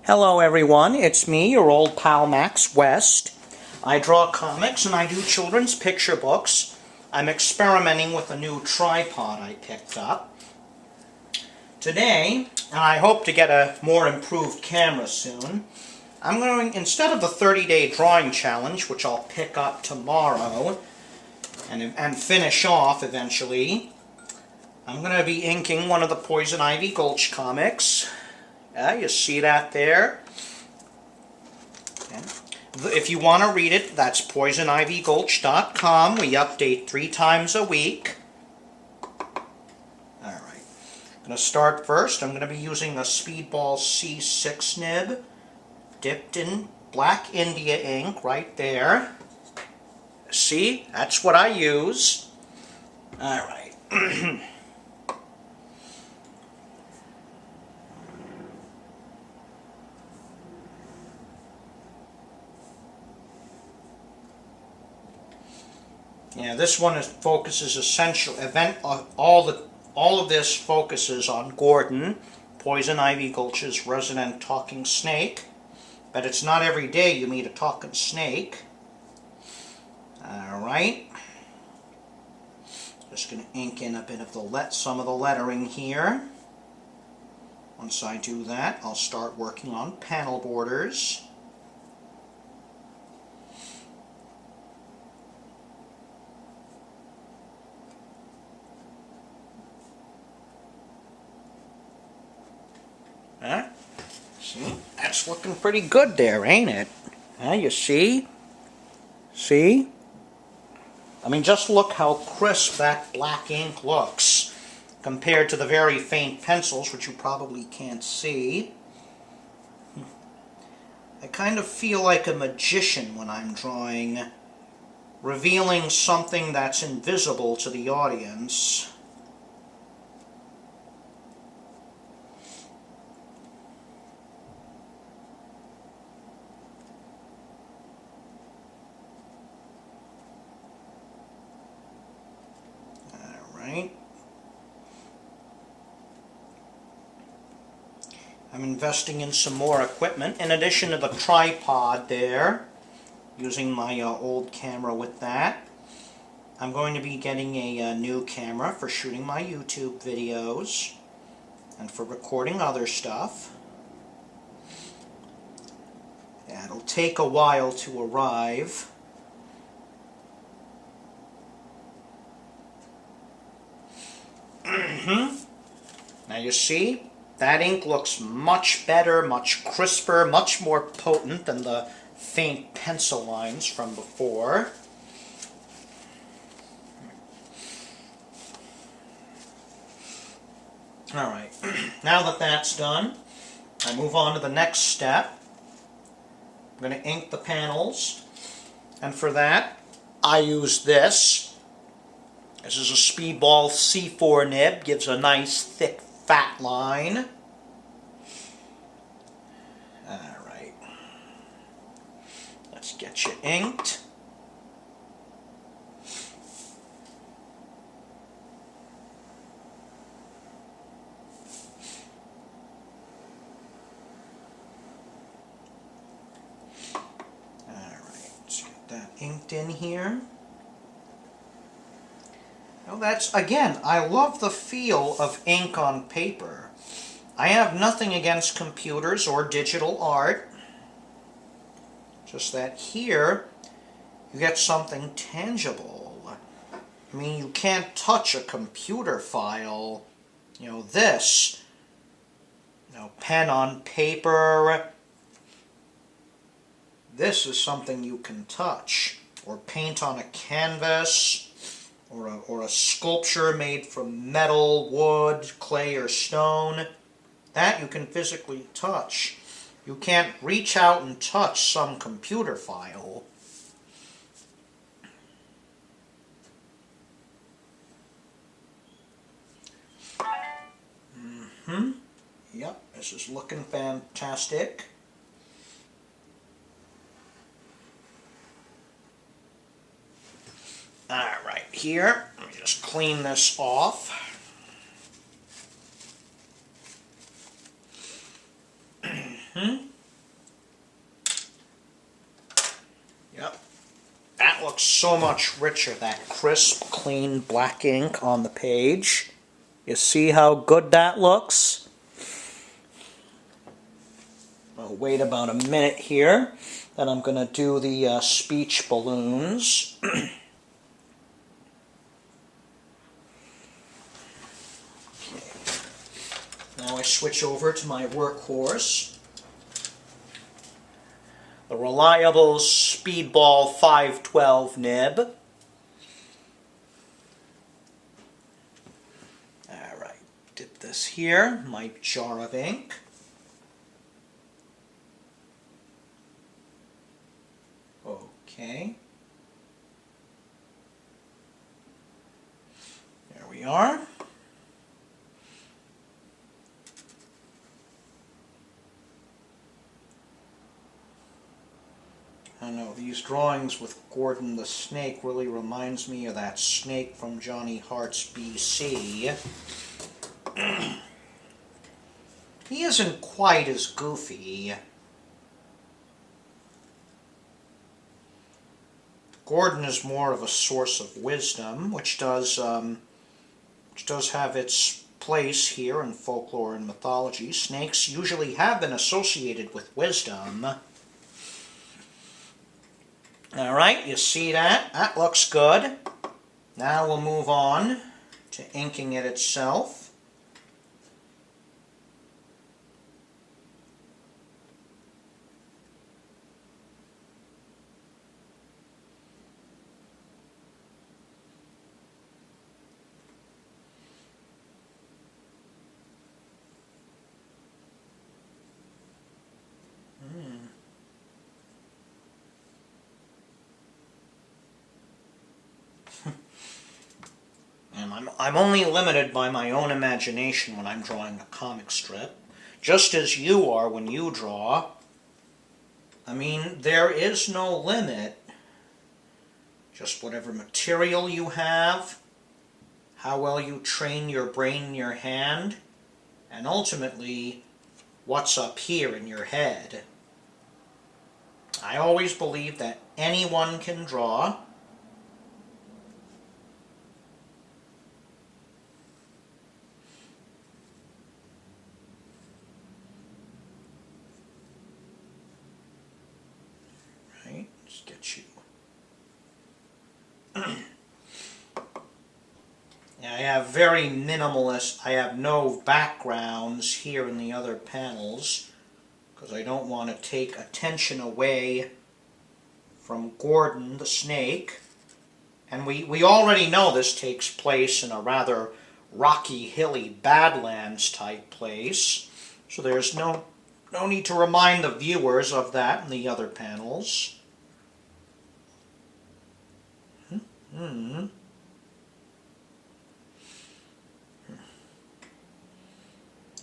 Hello everyone, it's me, your old pal Max West. I draw comics and I do children's picture books. I'm experimenting with a new tripod I picked up. Today, and I hope to get a more improved camera soon, I'm going, instead of the 30-day drawing challenge, which I'll pick up tomorrow and finish off eventually, I'm going to be inking one of the Poison Ivy Gulch comics. You see that there? If you want to read it, that's poisonivygulch.com. We update 3 times a week. Alright. I'm going to start first. I'm going to be using a Speedball C6 nib dipped in Black India ink right there. See? That's what I use. Alright. Yeah, this one focuses all of this focuses on Gordon, Poison Ivy Gulch's resident talking snake. But it's not every day you meet a talking snake. Alright. Just going to ink in a bit of some of the lettering here. Once I do that, I'll start working on panel borders. See? That's looking pretty good there, ain't it? You see? See? I mean, just look how crisp that black ink looks compared to the very faint pencils, which you probably can't see. I kind of feel like a magician when I'm drawing, revealing something that's invisible to the audience. I'm investing in some more equipment in addition to the tripod there, using my old camera with that. I'm going to be getting a new camera for shooting my YouTube videos and for recording other stuff. Yeah, it'll take a while to arrive. Now you see, that ink looks much better, much crisper, much more potent than the faint pencil lines from before. Alright, now that that's done, I move on to the next step. I'm going to ink the panels, and for that, I use this. This is a Speedball C4 nib, gives a nice thick fat line. Alright. Let's get you inked. Alright, let's get that inked in here. Now that's, again, I love the feel of ink on paper. I have nothing against computers or digital art. Just that here, you get something tangible. I mean, you can't touch a computer file. You know, this, pen on paper. This is something you can touch. Or paint on a canvas. Or a sculpture made from metal, wood, clay, or stone. That you can physically touch. You can't reach out and touch some computer file. Yep, this is looking fantastic. Alright, here, let me just clean this off. looks so much richer, that crisp, clean black ink on the page. You see how good that looks? I'll wait about a minute here. Then I'm going to do the speech balloons. Now I switch over to my workhorse, the reliable Speedball 512 nib. Alright, dip this here, my jar of ink. Okay. There we are. I know, these drawings with Gordon the Snake really reminds me of that snake from Johnny Hart's BC. He isn't quite as goofy. Gordon is more of a source of wisdom, which does have its place here in folklore and mythology. Snakes usually have been associated with wisdom. Alright, you see that? That looks good. Now we'll move on to inking it itself. And I'm only limited by my own imagination when I'm drawing a comic strip, just as you are when you draw. I mean, there is no limit. Just whatever material you have, how well you train your brain and your hand, and ultimately, what's up here in your head. I always believe that anyone can draw. Right, let's get you. I have very minimalist, I have no backgrounds here in the other panels because I don't want to take attention away from Gordon the Snake. And we already know this takes place in a rather rocky, hilly, Badlands type place. So there's no need to remind the viewers of that in the other panels.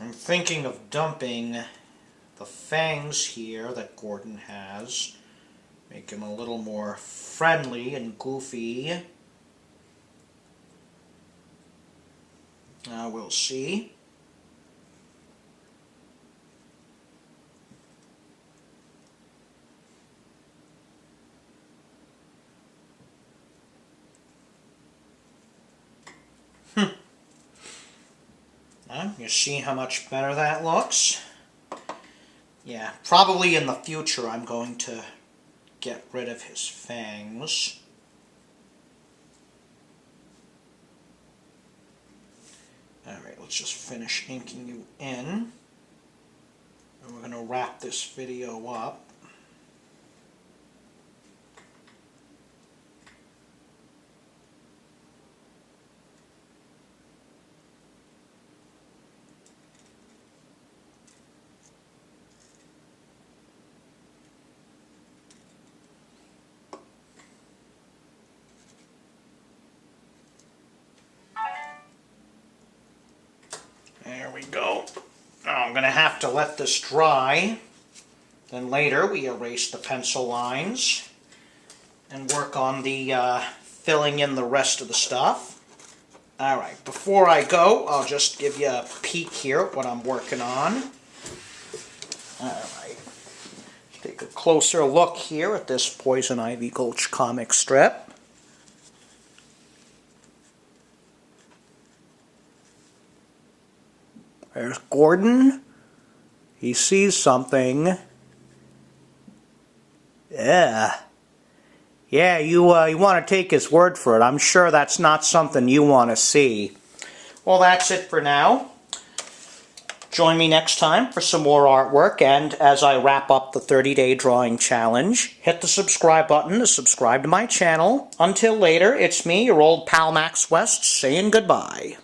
I'm thinking of dumping the fangs here that Gordon has. Make him a little more friendly and goofy. We'll see. You see how much better that looks? Yeah, probably in the future I'm going to get rid of his fangs. Alright, let's just finish inking you in. And we're going to wrap this video up. There we go. Now I'm going to have to let this dry. Then later we erase the pencil lines and work on the filling in the rest of the stuff. Alright, before I go, I'll just give you a peek here at what I'm working on. Alright, take a closer look here at this Poison Ivy Gulch comic strip. There's Gordon. He sees something. Yeah. Yeah, you want to take his word for it. I'm sure that's not something you want to see. Well, that's it for now. Join me next time for some more artwork, and as I wrap up the 30-day drawing challenge, hit the subscribe button to subscribe to my channel. Until later, it's me, your old pal Max West, saying goodbye.